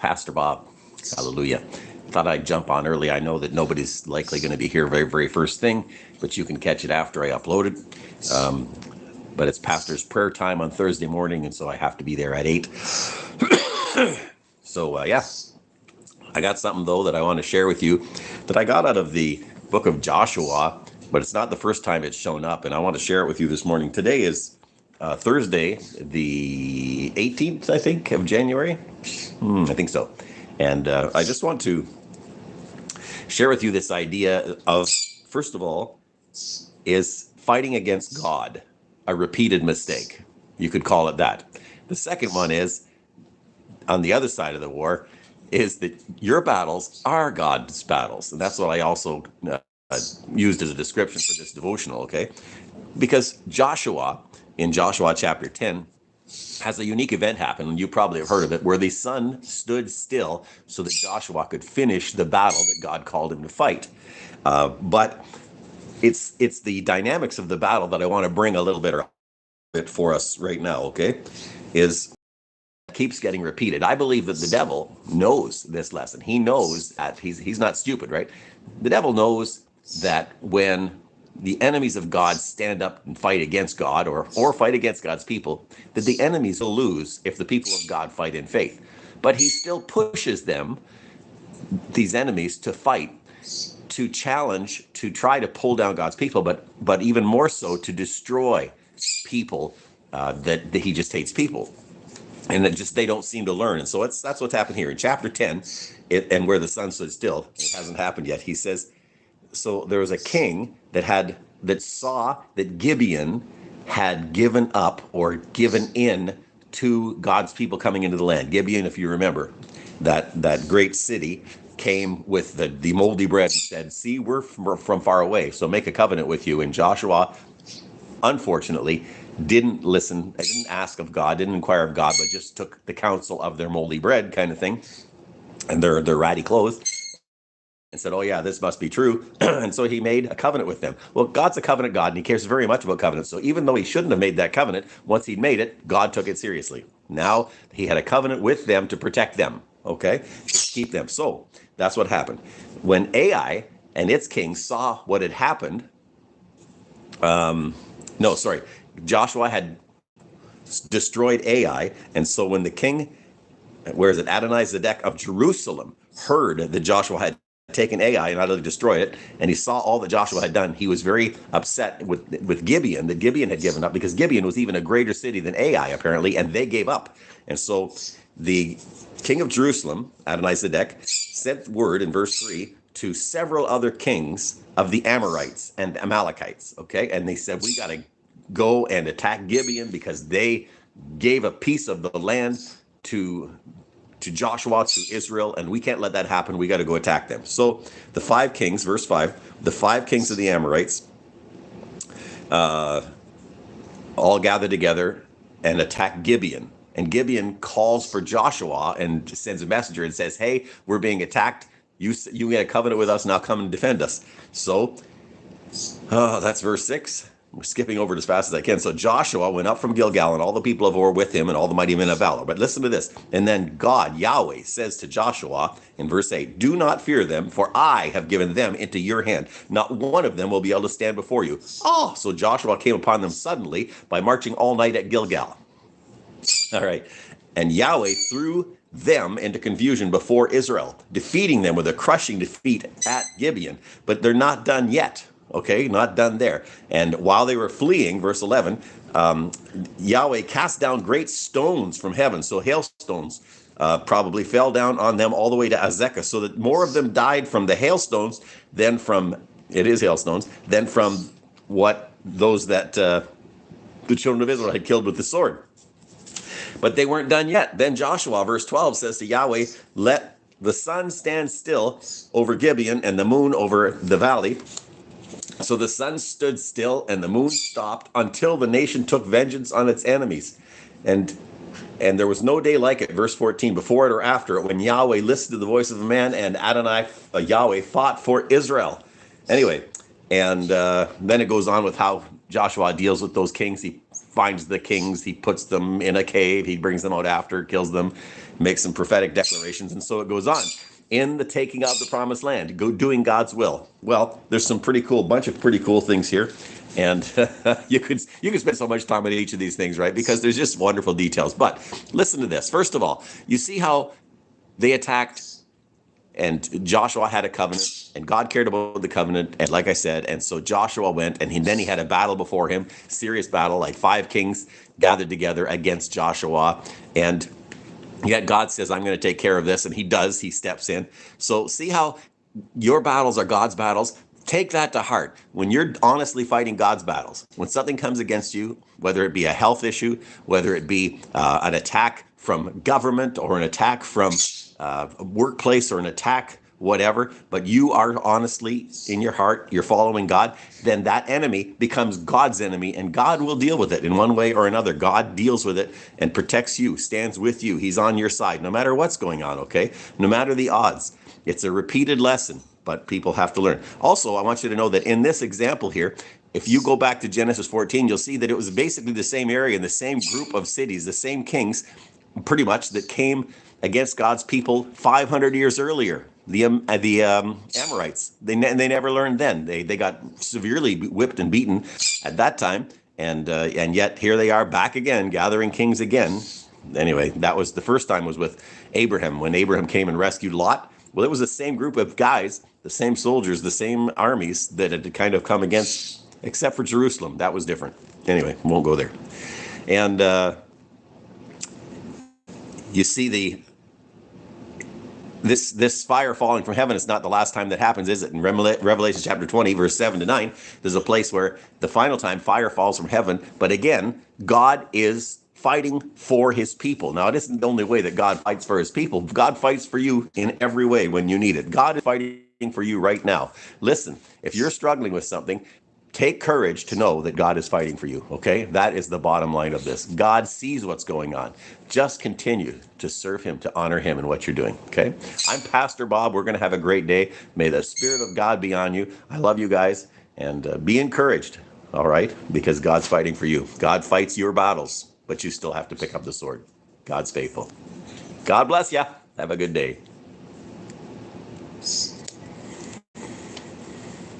Pastor Bob. Hallelujah. Thought I'd jump on early. I know that nobody's likely going to be here very first thing, but you can catch it after I upload it. But it's pastor's prayer time on Thursday morning, and so I have to be there at 8. So, yeah. I got something, though, that I want to share with you that I got out of the book of Joshua, but it's not the first time it's shown up, and I want to share it with you this morning. Today is Thursday, the 18th, I think, of January. I think so. And I just want to share with you this idea of, first of all, is fighting against God a repeated mistake? You could call it that. The second one is, on the other side of the war, is that your battles are God's battles. And that's what I also used as a description for this devotional, okay? Because Joshua, in Joshua chapter 10, has a unique event happen, and you probably have heard of it, where the sun stood still so that Joshua could finish the battle that God called him to fight. But it's the dynamics of the battle that I want to bring a little bit for us right now, okay? Is keeps getting repeated. I believe that the devil knows this lesson. He knows that he's not stupid, right? The devil knows that when the enemies of God stand up and fight against God or fight against God's people, that the enemies will lose if the people of God fight in faith. But he still pushes them, these enemies, to fight, to challenge, to try to pull down God's people, but even more so to destroy people that he just hates people. And that just they don't seem to learn. And so that's what's happened here. In chapter 10, and where the sun stood still, it hasn't happened yet, he says, so there was a king that saw that Gibeon had given up or given in to God's people coming into the land. Gibeon, if you remember, that great city came with the moldy bread and said, see, we're from far away, so make a covenant with you. And Joshua, unfortunately, didn't listen, didn't ask of God, didn't inquire of God, but just took the counsel of their moldy bread kind of thing and their ratty clothes and said, oh yeah, this must be true. And so he made a covenant with them. Well, God's a covenant God, and he cares very much about covenants. So even though he shouldn't have made that covenant, once he'd made it, God took it seriously. Now he had a covenant with them to protect them, okay? Keep them. So that's what happened. When Ai and its king saw what had happened, Joshua had destroyed Ai, and so when the king, Adonai-Zedek of Jerusalem, heard that Joshua had taken Ai and utterly destroyed it, and he saw all that Joshua had done, he was very upset with Gibeon, that Gibeon had given up, because Gibeon was even a greater city than Ai, apparently, and they gave up. And so the king of Jerusalem, Adonai-Zedek, sent word in verse 3 to several other kings of the Amorites and Amalekites, okay? And they said, we got to go and attack Gibeon because they gave a piece of the land to Joshua, to Israel, and we can't let that happen. We got to go attack them. So the 5 kings, verse 5, the 5 kings of the Amorites all gather together and attack Gibeon. And Gibeon calls for Joshua and sends a messenger and says, hey, we're being attacked. You made a covenant with us, now come and defend us. So that's verse 6. We're skipping over it as fast as I can. So Joshua went up from Gilgal, and all the people of Or with him, and all the mighty men of valor. But listen to this. And then God, Yahweh, says to Joshua in verse 8, do not fear them, for I have given them into your hand. Not one of them will be able to stand before you. Oh, so Joshua came upon them suddenly by marching all night at Gilgal. All right. And Yahweh threw them into confusion before Israel, defeating them with a crushing defeat at Gibeon. But they're not done yet. Okay, not done there. And while they were fleeing, verse 11, Yahweh cast down great stones from heaven. So hailstones probably fell down on them all the way to Azekah, so that more of them died from the hailstones than from what those that the children of Israel had killed with the sword. But they weren't done yet. Then Joshua, verse 12, says to Yahweh, let the sun stand still over Gibeon and the moon over the valley. So the sun stood still and the moon stopped until the nation took vengeance on its enemies. And there was no day like it, verse 14, before it or after it, when Yahweh listened to the voice of a man and Yahweh fought for Israel. Anyway, And then it goes on with how Joshua deals with those kings. He finds the kings, he puts them in a cave, he brings them out after, kills them, makes some prophetic declarations, and so it goes on. In the taking of the promised land, go doing God's will. Well, there's some bunch of pretty cool things here. And you could spend so much time on each of these things, right? Because there's just wonderful details. But listen to this. First of all, you see how they attacked, and Joshua had a covenant, and God cared about the covenant, and like I said, and so Joshua went, and then he had a battle before him, serious battle, like 5 kings gathered together against Joshua, and yet God says, I'm going to take care of this, and he does, he steps in. So see how your battles are God's battles? Take that to heart. When you're honestly fighting God's battles, when something comes against you, whether it be a health issue, whether it be an attack from government or an attack from a workplace or an attack, whatever, but you are honestly in your heart, you're following God, then that enemy becomes God's enemy, and God will deal with it in one way or another. God deals with it and protects you, stands with you. He's on your side, no matter what's going on, okay? No matter the odds. It's a repeated lesson, but people have to learn. Also, I want you to know that in this example here, if you go back to Genesis 14, you'll see that it was basically the same area and the same group of cities, the same kings, pretty much, that came against God's people 500 years earlier. The Amorites, they never learned then. They got severely whipped and beaten at that time, and yet here they are back again, gathering kings again. Anyway, that was the first time was with Abraham, when Abraham came and rescued Lot. Well, it was the same group of guys, the same soldiers, the same armies that had kind of come against, except for Jerusalem. That was different. Anyway, won't go there. And you see this fire falling from heaven is not the last time that happens, is it? In Revelation chapter 20, verse 7 to 9, there's a place where the final time fire falls from heaven. But again, God is fighting for his people. Now, it isn't the only way that God fights for his people. God fights for you in every way when you need it. God is fighting for you right now. Listen, if you're struggling with something, take courage to know that God is fighting for you, okay? That is the bottom line of this. God sees what's going on. Just continue to serve him, to honor him in what you're doing, okay? I'm Pastor Bob. We're going to have a great day. May the Spirit of God be on you. I love you guys, and be encouraged, all right? Because God's fighting for you. God fights your battles, but you still have to pick up the sword. God's faithful. God bless you. Have a good day.